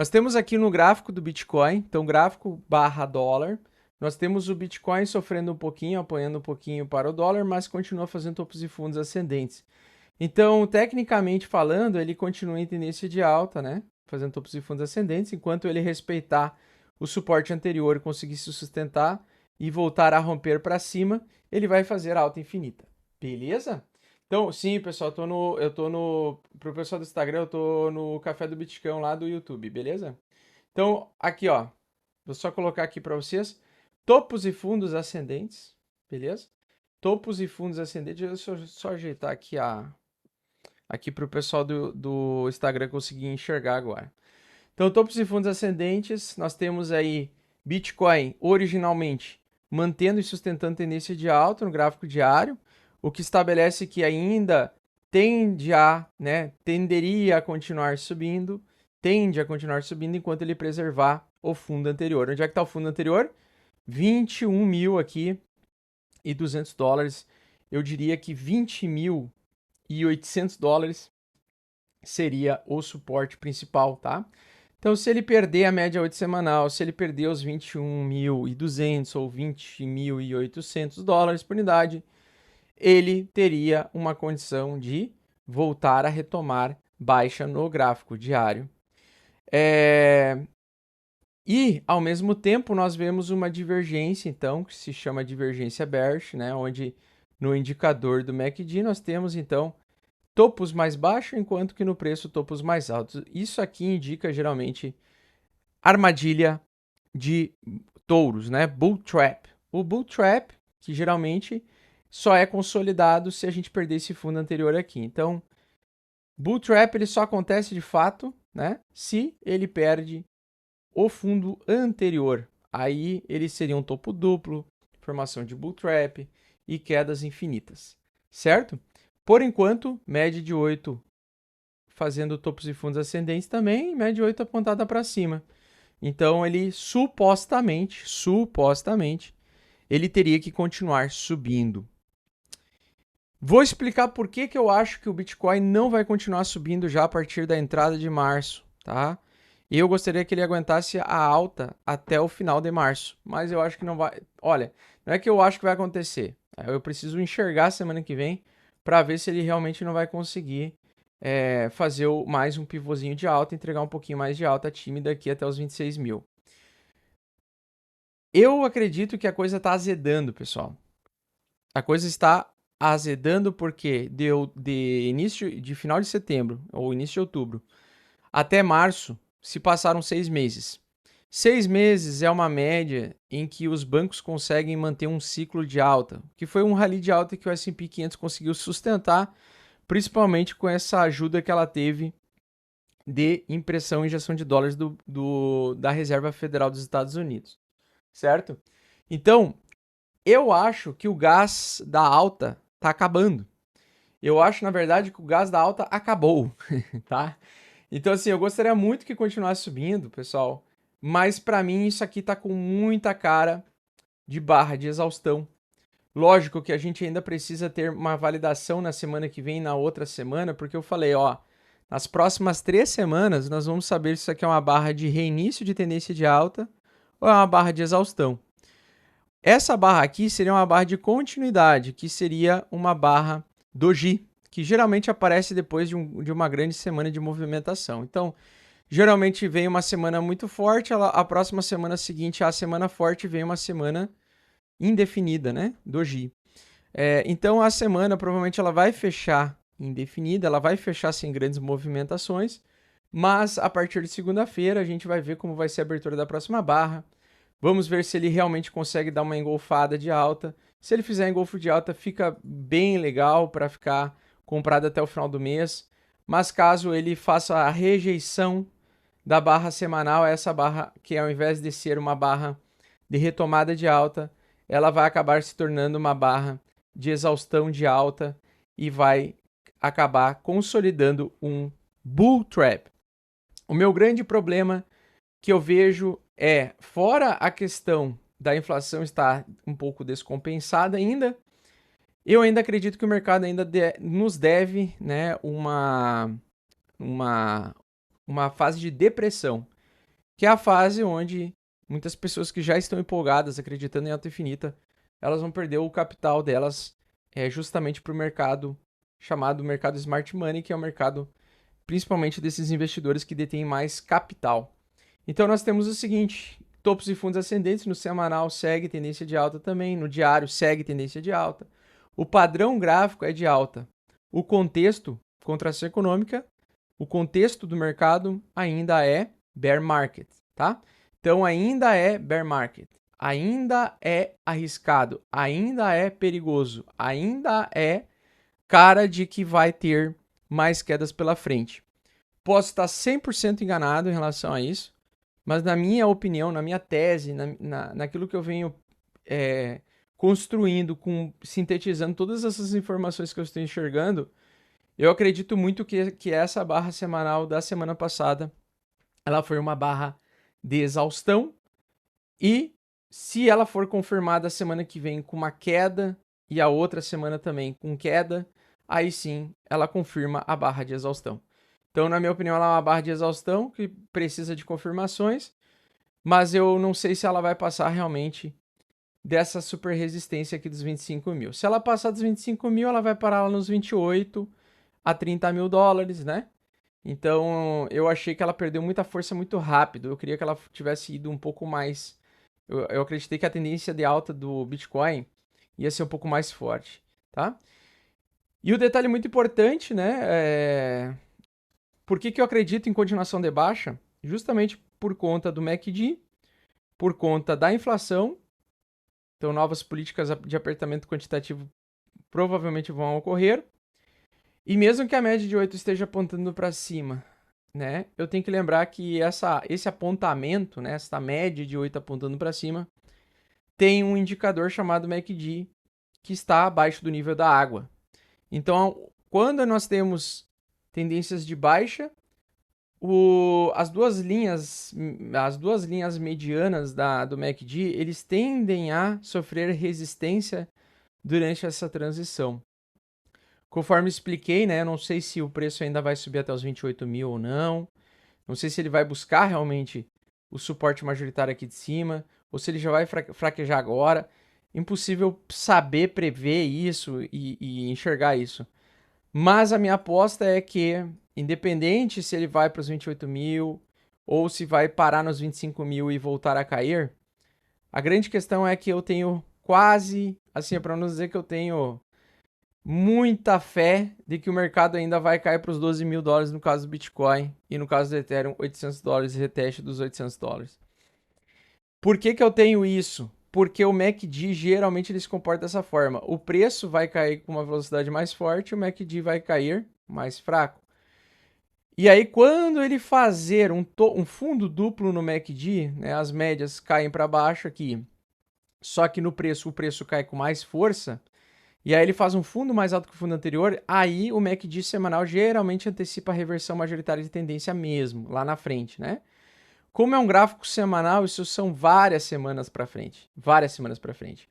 Nós temos aqui no gráfico do Bitcoin, então gráfico barra dólar, nós temos o Bitcoin sofrendo um pouquinho, apoiando um pouquinho para o dólar, mas continua fazendo topos e fundos ascendentes. Então, tecnicamente falando, ele continua em tendência de alta, né? Fazendo topos e fundos ascendentes, enquanto ele respeitar o suporte anterior e conseguir se sustentar e voltar a romper para cima, ele vai fazer alta infinita. Beleza? Então, sim, pessoal, pro pessoal do Instagram, eu tô no Café do Bitcão lá do YouTube, beleza? Então, aqui, ó, vou só colocar aqui para vocês, topos e fundos ascendentes, beleza? Topos e fundos ascendentes, deixa eu só ajeitar aqui para o pessoal do Instagram conseguir enxergar agora. Então, topos e fundos ascendentes, nós temos aí Bitcoin originalmente mantendo e sustentando tendência de alta no gráfico diário, o que estabelece que ainda tenderia a continuar subindo, tende a continuar subindo enquanto ele preservar o fundo anterior. Onde é que está o fundo anterior? 21 mil aqui e 200 dólares. Eu diria que 20 mil e 800 dólares seria o suporte principal, tá? Então, se ele perder a média 8 semanal, se ele perder os 21.200 ou 20.800 dólares por unidade, ele teria uma condição de voltar a retomar baixa no gráfico diário. E, ao mesmo tempo, nós vemos uma divergência, então, que se chama divergência bearish, né? Onde no indicador do MACD nós temos, então, topos mais baixos, enquanto que no preço topos mais altos. Isso aqui indica, geralmente, armadilha de touros, né? Bull Trap. O Bull Trap, que geralmente só é consolidado se a gente perder esse fundo anterior aqui. Então, Bull Trap ele só acontece de fato, né? Se ele perde o fundo anterior. Aí ele seria um topo duplo, formação de Bull Trap e quedas infinitas, certo? Por enquanto, média de 8 fazendo topos e fundos ascendentes também, média de 8 apontada para cima. Então ele supostamente, ele teria que continuar subindo. Vou explicar por que eu acho que o Bitcoin não vai continuar subindo já a partir da entrada de março, tá? Eu gostaria que ele aguentasse a alta até o final de março, mas eu acho que não vai. Olha, não é que eu acho que vai acontecer. Eu preciso enxergar semana que vem para ver se ele realmente não vai conseguir fazer mais um pivôzinho de alta, entregar um pouquinho mais de alta tímida aqui até os 26 mil. Eu acredito que a coisa está azedando, pessoal. A coisa está azedando porque de final de setembro ou início de outubro até março se passaram 6 meses. 6 meses é uma média em que os bancos conseguem manter um ciclo de alta, que foi um rally de alta que o S&P 500 conseguiu sustentar, principalmente com essa ajuda que ela teve de impressão e injeção de dólares da Reserva Federal dos Estados Unidos, certo? Então, eu acho que o gás da alta está acabando. Eu acho, na verdade, que o gás da alta acabou, tá? Então, assim, eu gostaria muito que continuasse subindo, pessoal, mas para mim isso aqui tá com muita cara de barra de exaustão. Lógico que a gente ainda precisa ter uma validação na semana que vem, na outra semana, porque eu falei, ó, nas próximas 3 semanas nós vamos saber se isso aqui é uma barra de reinício de tendência de alta ou é uma barra de exaustão. Essa barra aqui seria uma barra de continuidade, que seria uma barra doji, que geralmente aparece depois de uma grande semana de movimentação. Então, geralmente vem uma semana muito forte, a próxima semana seguinte à semana forte vem uma semana indefinida, né? Doji. Então, a semana provavelmente ela vai fechar indefinida, ela vai fechar sem grandes movimentações, mas a partir de segunda-feira a gente vai ver como vai ser a abertura da próxima barra. Vamos ver se ele realmente consegue dar uma engolfada de alta. Se ele fizer engolfo de alta, fica bem legal para ficar comprado até o final do mês. Mas caso ele faça a rejeição da barra semanal, essa barra que ao invés de ser uma barra de retomada de alta, ela vai acabar se tornando uma barra de exaustão de alta e vai acabar consolidando um bull trap. O meu grande problema que eu vejo fora a questão da inflação estar um pouco descompensada ainda, eu ainda acredito que o mercado ainda nos deve, né, uma fase de depressão. que é a fase onde muitas pessoas que já estão empolgadas, acreditando em alta infinita, elas vão perder o capital delas justamente para o mercado chamado mercado Smart Money, que é o mercado principalmente desses investidores que detêm mais capital. Então nós temos o seguinte, topos e fundos ascendentes, no semanal segue tendência de alta também, no diário segue tendência de alta. O padrão gráfico é de alta. O contexto, contração econômica, o contexto do mercado ainda é bear market, tá? Então ainda é bear market, ainda é arriscado, ainda é perigoso, ainda é cara de que vai ter mais quedas pela frente. Posso estar 100% enganado em relação a isso, mas na minha opinião, na minha tese, naquilo que eu venho construindo, sintetizando todas essas informações que eu estou enxergando, eu acredito muito que essa barra semanal da semana passada, ela foi uma barra de exaustão e se ela for confirmada a semana que vem com uma queda e a outra semana também com queda, aí sim ela confirma a barra de exaustão. Então, na minha opinião, ela é uma barra de exaustão que precisa de confirmações, mas eu não sei se ela vai passar realmente dessa super resistência aqui dos 25 mil. Se ela passar dos 25 mil, ela vai parar lá nos 28 a 30 mil dólares, né? Então, eu achei que ela perdeu muita força muito rápido. Eu queria que ela tivesse ido um pouco mais... Eu acreditei que a tendência de alta do Bitcoin ia ser um pouco mais forte, tá? E o detalhe muito importante, né? Por que eu acredito em continuação de baixa? Justamente por conta do MACD, por conta da inflação. Então, novas políticas de apertamento quantitativo provavelmente vão ocorrer. E mesmo que a média de 8 esteja apontando para cima, né? Eu tenho que lembrar que esse apontamento, né, essa média de 8 apontando para cima, tem um indicador chamado MACD que está abaixo do nível da água. Então, quando nós temos tendências de baixa, as duas linhas medianas do MACD, eles tendem a sofrer resistência durante essa transição. Conforme expliquei, né, eu não sei se o preço ainda vai subir até os 28 mil ou não. Não sei se ele vai buscar realmente o suporte majoritário aqui de cima, ou se ele já vai fraquejar agora. Impossível saber, prever isso e enxergar isso. Mas a minha aposta é que, independente se ele vai para os 28 mil ou se vai parar nos 25 mil e voltar a cair, a grande questão é que eu tenho quase, assim, para não dizer que eu tenho muita fé de que o mercado ainda vai cair para os 12 mil dólares no caso do Bitcoin e no caso do Ethereum, 800 dólares, reteste dos 800 dólares. Por que eu tenho isso? Porque o MACD geralmente ele se comporta dessa forma. O preço vai cair com uma velocidade mais forte, o MACD vai cair mais fraco. E aí, quando ele fazer um fundo duplo no MACD, né, as médias caem para baixo aqui, só que no preço, o preço cai com mais força, e aí ele faz um fundo mais alto que o fundo anterior, aí o MACD semanal geralmente antecipa a reversão majoritária de tendência mesmo, lá na frente, né? Como é um gráfico semanal, isso são várias semanas para frente. Várias semanas para frente.